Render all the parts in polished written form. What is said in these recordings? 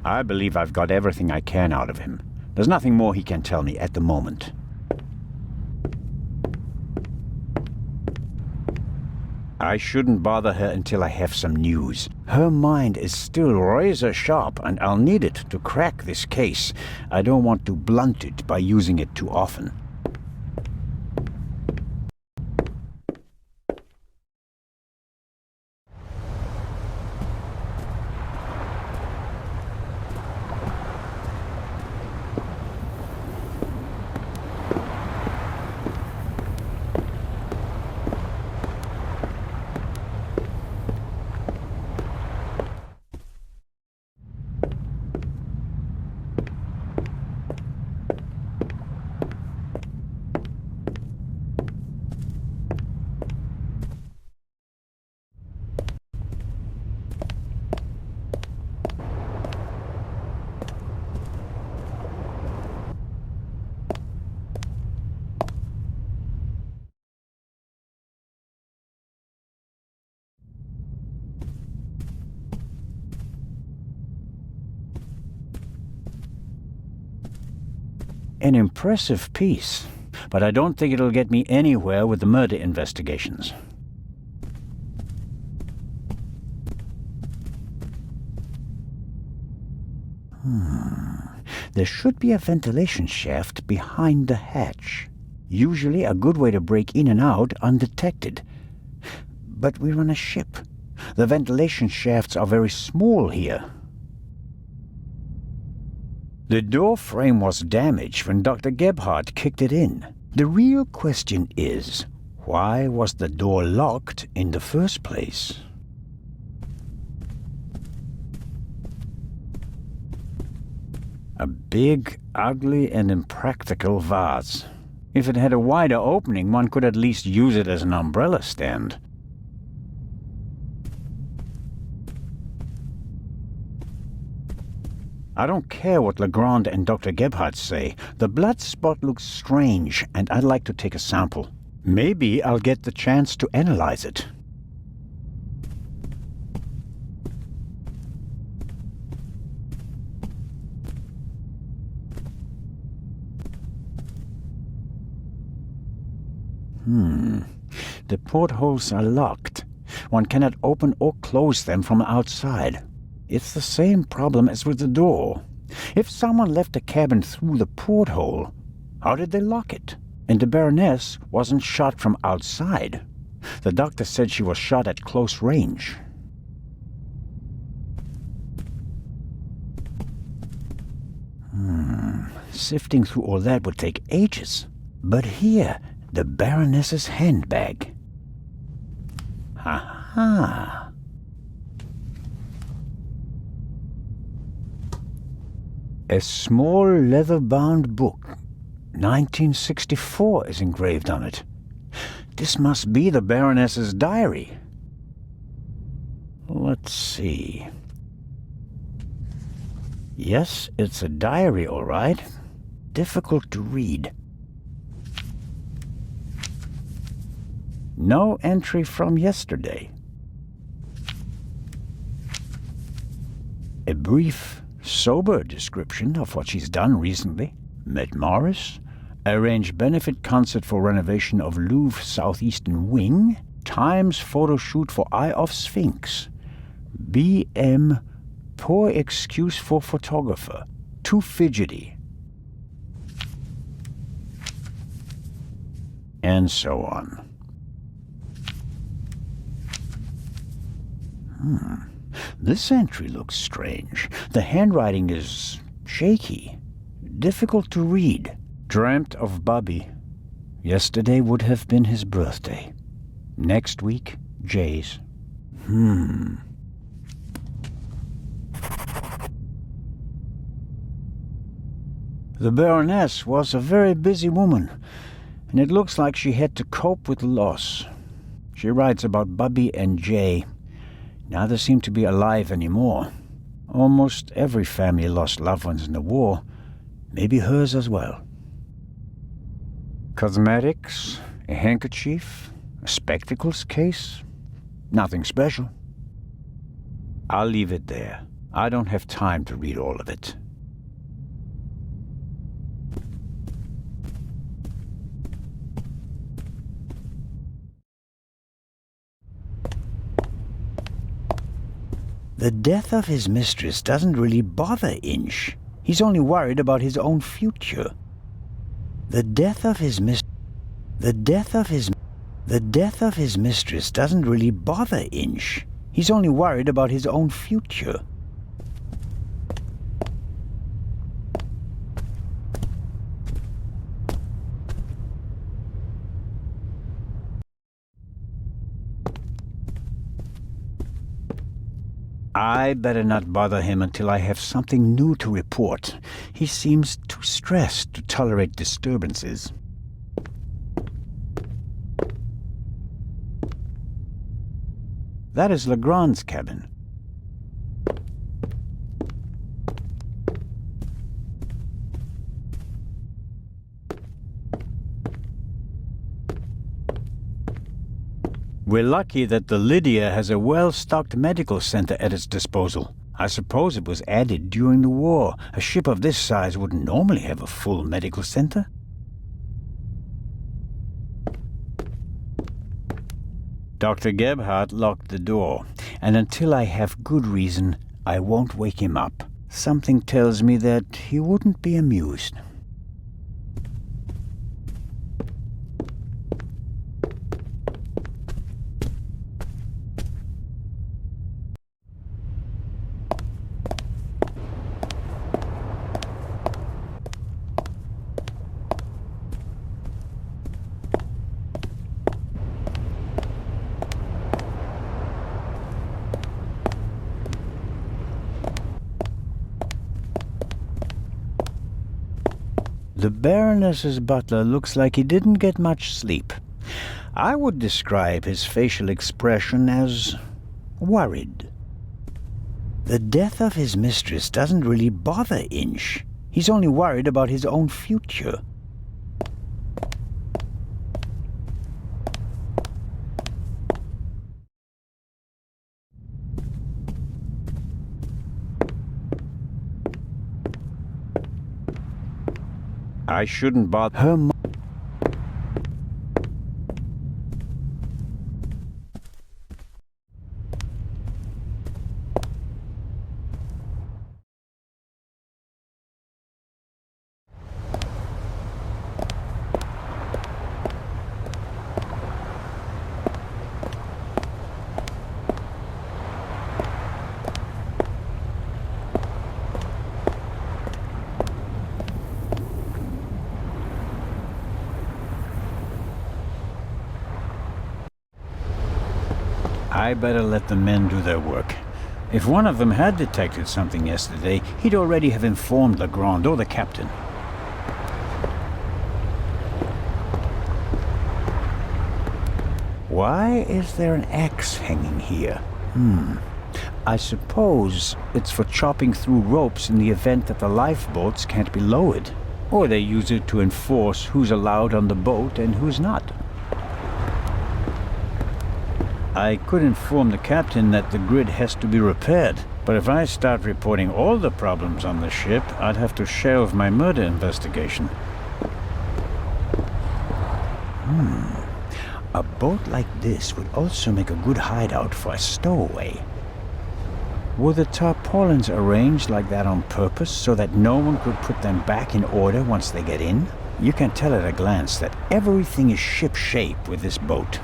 I believe I've got everything I can out of him. There's nothing more he can tell me at the moment. I shouldn't bother her until I have some news. Her mind is still razor sharp, and I'll need it to crack this case. I don't want to blunt it by using it too often. An impressive piece, but I don't think it'll get me anywhere with the murder investigations. There should be a ventilation shaft behind the hatch. Usually a good way to break in and out undetected. But we're on a ship. The ventilation shafts are very small here. The door frame was damaged when Dr. Gebhardt kicked it in. The real question is, why was the door locked in the first place? A big, ugly, and impractical vase. If it had a wider opening, one could at least use it as an umbrella stand. I don't care what Legrand and Dr. Gebhardt say. The blood spot looks strange, and I'd like to take a sample. Maybe I'll get the chance to analyze it. The portholes are locked. One cannot open or close them from outside. It's the same problem as with the door. If someone left the cabin through the porthole, how did they lock it? And the Baroness wasn't shot from outside. The doctor said she was shot at close range. Sifting through all that would take ages. But here, the Baroness's handbag. Ha-ha! A small leather-bound book. 1964 is engraved on it. This must be the Baroness's diary. Let's see. Yes, it's a diary, all right. Difficult to read. No entry from yesterday. A brief, sober description of what she's done recently. Met Morris, arranged benefit concert for renovation of Louvre Southeastern Wing, Times photo shoot for Eye of Sphinx, BM, poor excuse for photographer, too fidgety, and so on. This entry looks strange. The handwriting is shaky, difficult to read. Dreamt of Bubby. Yesterday would have been his birthday. Next week, Jay's. The Baroness was a very busy woman, and it looks like she had to cope with loss. She writes about Bubby and Jay. Neither seem to be alive anymore. Almost every family lost loved ones in the war. Maybe hers as well. Cosmetics, a handkerchief, a spectacles case. Nothing special. I'll leave it there. I don't have time to read all of it. The death of his mistress doesn't really bother Inch. He's only worried about his own future. The death of his mistress doesn't really bother Inch. He's only worried about his own future. I better not bother him until I have something new to report. He seems too stressed to tolerate disturbances. That is Legrand's cabin. We're lucky that the Lydia has a well-stocked medical center at its disposal. I suppose it was added during the war. A ship of this size wouldn't normally have a full medical center. Dr. Gebhardt locked the door, and until I have good reason, I won't wake him up. Something tells me that he wouldn't be amused. The Baroness's butler looks like he didn't get much sleep. I would describe his facial expression as worried. The death of his mistress doesn't really bother Inch. He's only worried about his own future. I shouldn't bother her. I better let the men do their work. If one of them had detected something yesterday, he'd already have informed Legrand or the captain. Why is there an axe hanging here? I suppose it's for chopping through ropes in the event that the lifeboats can't be lowered. Or they use it to enforce who's allowed on the boat and who's not. I could inform the captain that the grid has to be repaired, but if I start reporting all the problems on the ship, I'd have to shelve my murder investigation. A boat like this would also make a good hideout for a stowaway. Were the tarpaulins arranged like that on purpose so that no one could put them back in order once they get in? You can tell at a glance that everything is ship-shape with this boat.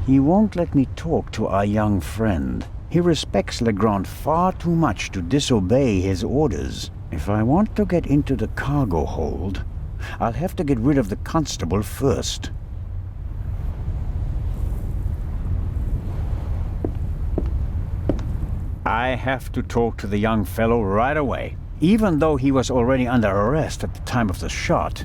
He won't let me talk to our young friend. He respects Legrand far too much to disobey his orders. If I want to get into the cargo hold, I'll have to get rid of the constable first. I have to talk to the young fellow right away. Even though he was already under arrest at the time of the shot,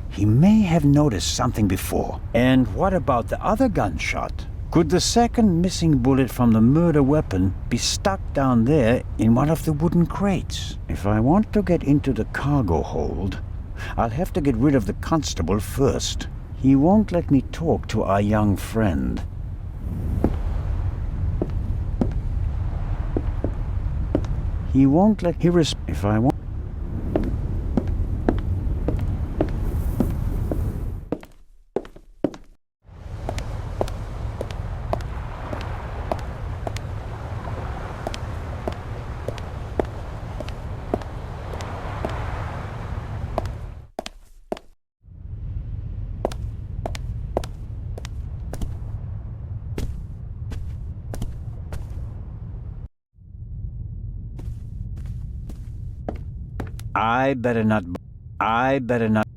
he may have noticed something before. And what about the other gunshot? Could the second missing bullet from the murder weapon be stuck down there in one of the wooden crates? If I want to get into the cargo hold, I'll have to get rid of the constable first. He won't let me talk to our young friend. He won't let if I want. I better not.